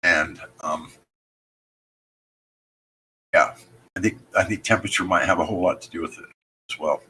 and yeah, I think temperature might have a whole lot to do with it as well.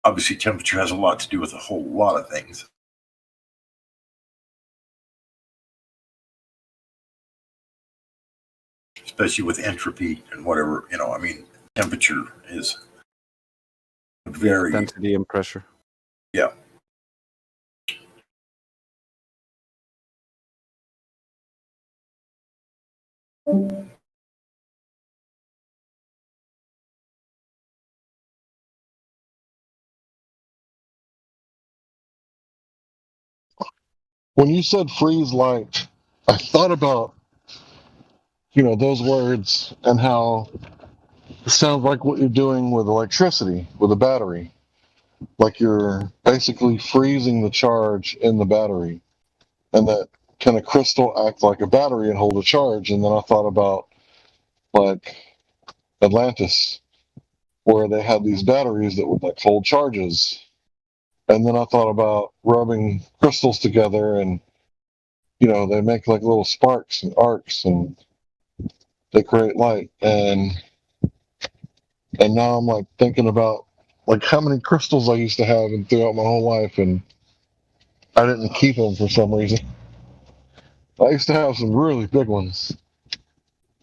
Obviously, temperature has a lot to do with a whole lot of things. Especially with entropy and whatever, I mean, temperature is very... Density and pressure. Yeah. When you said freeze light, I thought about, those words and how it sounds like what you're doing with electricity, with a battery. Like you're basically freezing the charge in the battery. And that can a crystal act like a battery and hold a charge? And then I thought about, like, Atlantis, where they had these batteries that would, like, hold charges. And then I thought about rubbing crystals together and, they make like little sparks and arcs and they create light. And now I'm like thinking about like how many crystals I used to have and throughout my whole life, and I didn't keep them for some reason. I used to have some really big ones.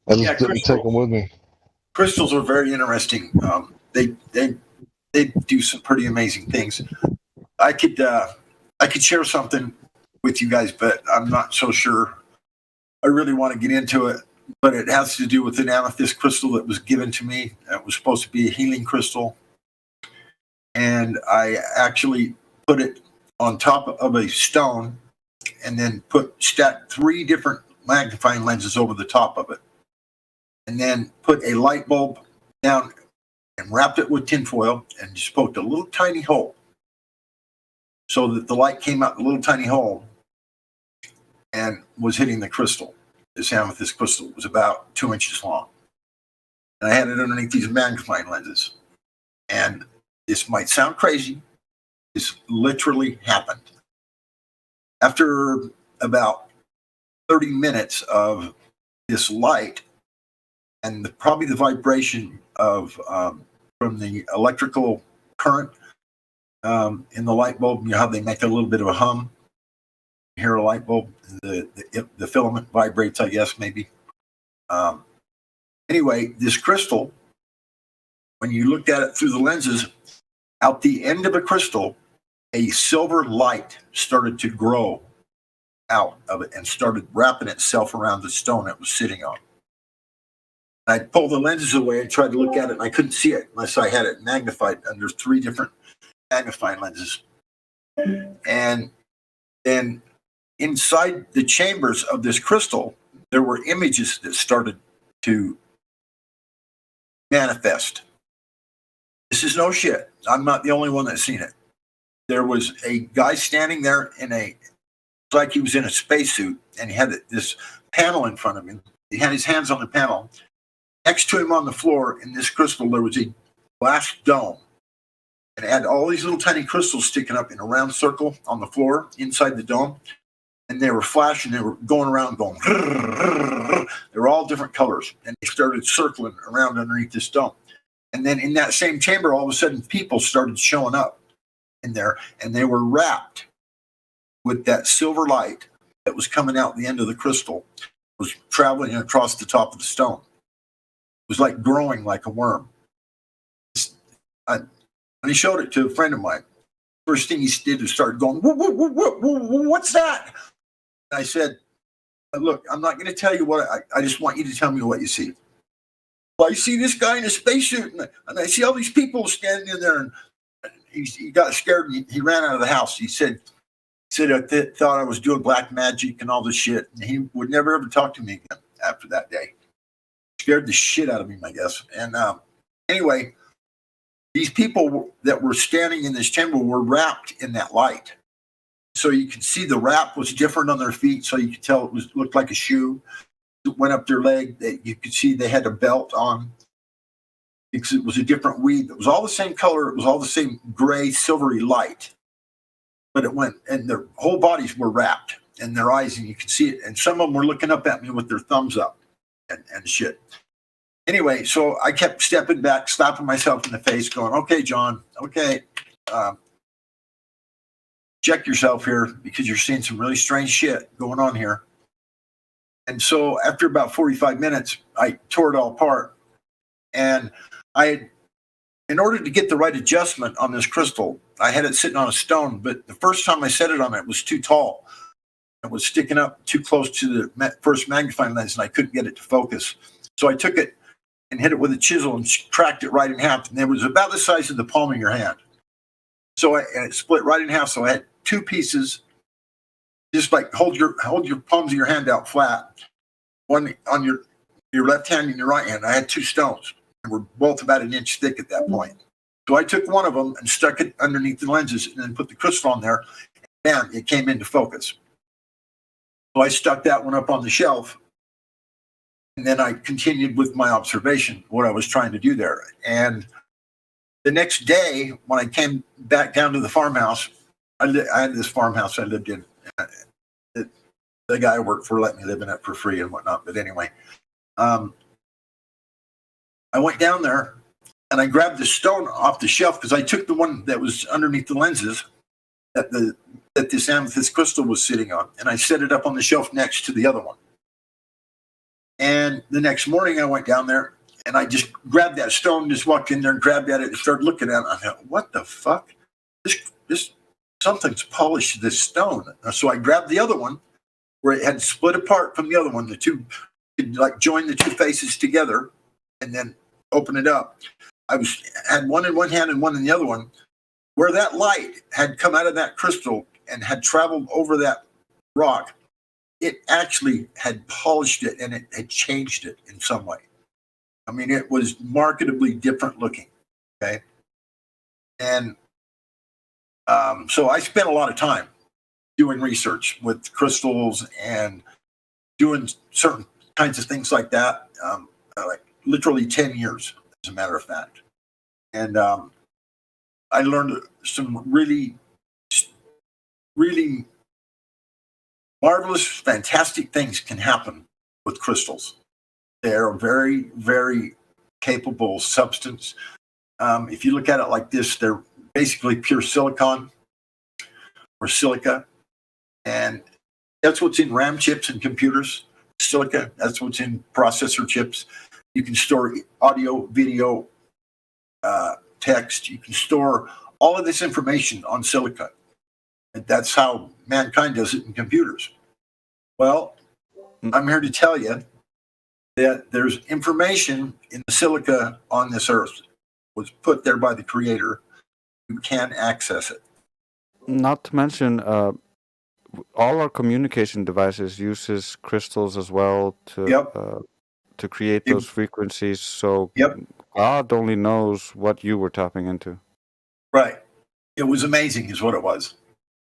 I just didn't take them with me. Crystals are very interesting. They do some pretty amazing things. I could share something with you guys, but I'm not so sure I really want to get into it. But it has to do with an amethyst crystal that was given to me. It was supposed to be a healing crystal. And I actually put it on top of a stone and then stacked 3 different magnifying lenses over the top of it. And then put a light bulb down and wrapped it with tinfoil and just poked a little tiny hole so that the light came out the little tiny hole and was hitting the crystal. This amethyst crystal was about 2 inches long. And I had it underneath these magnifying lenses. And this might sound crazy. This literally happened. After about 30 minutes of this light and probably the vibration of from the electrical current in the light bulb, how they make a little bit of a hum. You hear a light bulb, the filament vibrates, I guess, maybe. Anyway, this crystal, when you looked at it through the lenses, out the end of a crystal, a silver light started to grow out of it and started wrapping itself around the stone it was sitting on. I pulled the lenses away and tried to look at it, and I couldn't see it unless I had it magnified under 3 different magnifying lenses. And then inside the chambers of this crystal, there were images that started to manifest. This is no shit. I'm not the only one that's seen it. There was a guy standing there it's like he was in a spacesuit, and he had this panel in front of him. He had his hands on the panel. Next to him on the floor in this crystal, there was a glass dome. And it had all these little tiny crystals sticking up in a round circle on the floor inside the dome. And they were flashing, they were going around going, they were all different colors. And they started circling around underneath this dome. And then in that same chamber, all of a sudden, people started showing up in there, and they were wrapped with that silver light that was coming out the end of the crystal, was traveling across the top of the stone. It was like growing like a worm. When he showed it to a friend of mine, first thing he did was start going, what's that? And I said, look, I'm not going to tell you what, I just want you to tell me what you see. Well, I see this guy in a spacesuit, and I see all these people standing in there, and he got scared, and he ran out of the house. He said I thought I was doing black magic and all this shit, and he would never ever talk to me again after that day. Scared the shit out of him, I guess. And anyway, these people that were standing in this chamber were wrapped in that light. So you could see the wrap was different on their feet, so you could tell it looked like a shoe. It went up their leg. You could see they had a belt on. because it was a different weed. It was all the same color. It was all the same gray, silvery light. But it went, and their whole bodies were wrapped, and their eyes, and you could see it. And some of them were looking up at me with their thumbs up and shit. Anyway, so I kept stepping back, slapping myself in the face, going, okay, John, okay, check yourself here because you're seeing some really strange shit going on here. And so after about 45 minutes, I tore it all apart. And in order to get the right adjustment on this crystal, I had it sitting on a stone, but the first time I set it on it was too tall. It was sticking up too close to the first magnifying lens, and I couldn't get it to focus. So I took it and hit it with a chisel and cracked it right in half. And it was about the size of the palm of your hand. So and it split right in half. So I had two pieces, just like hold your palms of your hand out flat, one on your left hand and your right hand. I had two stones, and we're both about an inch thick at that point. So I took one of them and stuck it underneath the lenses and then put the crystal on there. And bam, it came into focus. So I stuck that one up on the shelf. And then I continued with my observation, what I was trying to do there. And the next day, when I came back down to the farmhouse, I had this farmhouse I lived in. The guy I worked for let me live in it for free and whatnot. But anyway, I went down there and I grabbed the stone off the shelf because I took the one that was underneath the lenses that this amethyst crystal was sitting on, and I set it up on the shelf next to the other one. And the next morning I went down there and I just grabbed that stone, just walked in there and grabbed at it and started looking at it. I thought, what the fuck? This something's polished this stone. So I grabbed the other one where it had split apart from the other one. The two could like join the two faces together and then open it up. Had one in one hand and one in the other one. Where that light had come out of that crystal and had traveled over that rock, it actually had polished it and it had changed it in some way. I mean, it was markedly different looking. Okay. And so I spent a lot of time doing research with crystals and doing certain kinds of things like that, like literally 10 years, as a matter of fact. And I learned some really, really marvelous, fantastic things can happen with crystals. They're a very, very capable substance. If you look at it like this, they're basically pure silicon or silica. And that's what's in RAM chips and computers, silica. That's what's in processor chips. You can store audio, video, text. You can store all of this information on silica. And that's how mankind does it in computers. Well, I'm here to tell you that there's information in the silica on this earth. It was put there by the creator. You can access it. Not to mention, all our communication devices uses crystals as well to create those frequencies. So God only knows what you were tapping into. Right. It was amazing is what it was.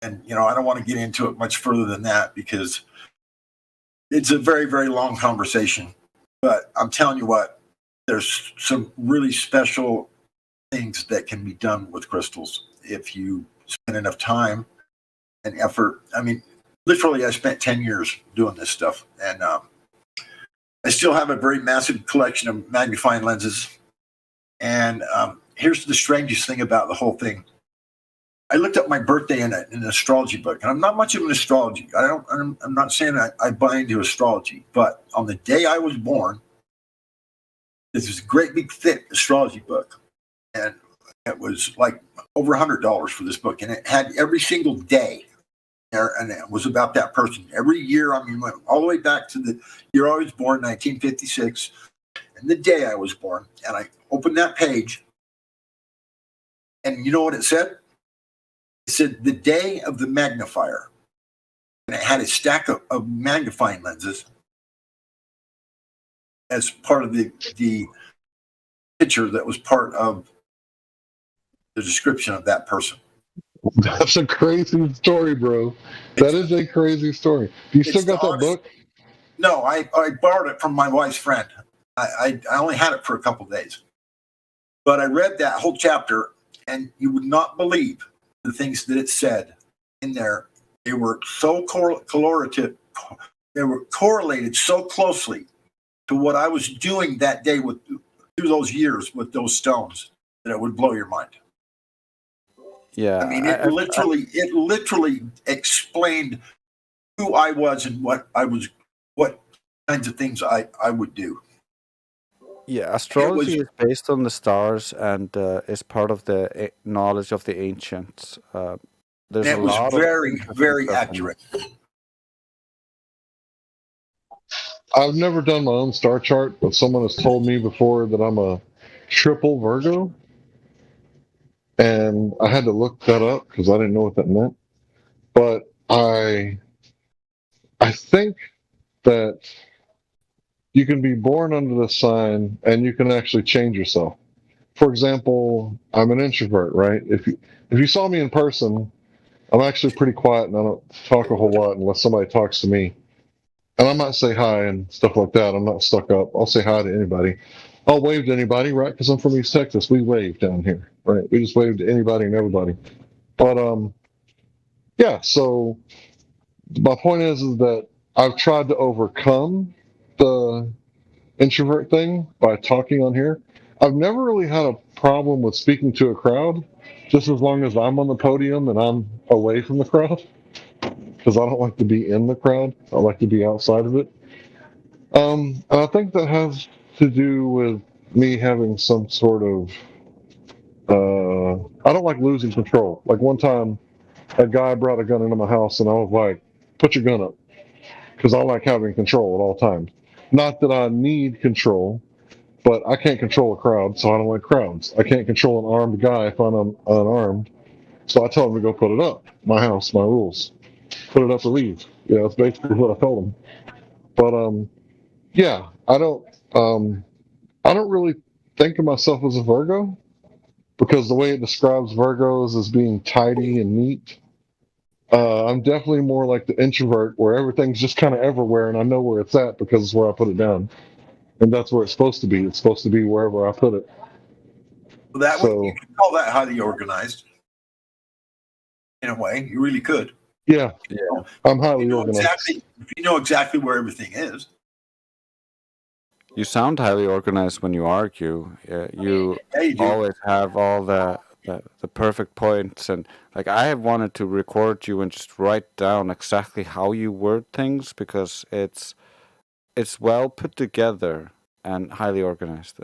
And, I don't want to get into it much further than that because it's a very, very long conversation. But I'm telling you what, there's some really special things that can be done with crystals if you spend enough time and effort. I mean, literally, I spent 10 years doing this stuff. And I still have a very massive collection of magnifying lenses. And here's the strangest thing about the whole thing. I looked up my birthday in an astrology book, and I'm not much of an astrology. I'm not saying I buy into astrology, but on the day I was born, this is a great big thick astrology book, and it was like over $100 for this book, and it had every single day there, and it was about that person. Every year, I mean, went all the way back to the year I was born, 1956, and the day I was born, and I opened that page, and you know what it said? It said the day of the magnifier. And it had a stack of magnifying lenses as part of the picture that was part of the description of that person. That's a crazy story, bro. That is a crazy story. You still got that book? No, I borrowed it from my wife's friend. I only had it for a couple of days. But I read that whole chapter, and you would not believe the things that it said in there. They were so correlative. They were correlated so closely to what I was doing that day through those years with those stones that it would blow your mind. Yeah, I mean, it literally explained who I was and what kinds of things I would do. Yeah, astrology is based on the stars and is part of the knowledge of the ancients. There's and it a was lot very, of very accurate. I've never done my own star chart, but someone has told me before that I'm a triple Virgo. And I had to look that up because I didn't know what that meant. But I think that you can be born under the sign and you can actually change yourself. For example, I'm an introvert, right? If you saw me in person, I'm actually pretty quiet and I don't talk a whole lot unless somebody talks to me. And I might say hi and stuff like that. I'm not stuck up. I'll say hi to anybody. I'll wave to anybody, right? Because I'm from East Texas. We wave down here, right? We just wave to anybody and everybody. But yeah. So my point is that I've tried to overcome the introvert thing by talking on here. I've never really had a problem with speaking to a crowd, just as long as I'm on the podium and I'm away from the crowd, because I don't like to be in the crowd. I like to be outside of it. And I think that has to do with me having some sort of I don't like losing control. Like one time, a guy brought a gun into my house, and I was like, "Put your gun up," because I like having control at all times. Not that I need control, but I can't control a crowd, so I don't like crowds. I can't control an armed guy if I'm unarmed, so I tell him to go put it up. My house, my rules. Put it up or leave. Yeah, that's basically what I told him. But yeah, I don't really think of myself as a Virgo because the way it describes Virgos as being tidy and neat. I'm definitely more like the introvert where everything's just kind of everywhere and I know where it's at because it's where I put it down. And that's where it's supposed to be. It's supposed to be wherever I put it. Well, that way, you could call that highly organized. In a way, you really could. Yeah, I'm highly organized. If you know exactly where everything is. You sound highly organized when you argue. You always have all the perfect points, and like I have wanted to record you and just write down exactly how you word things because it's well put together and highly organized.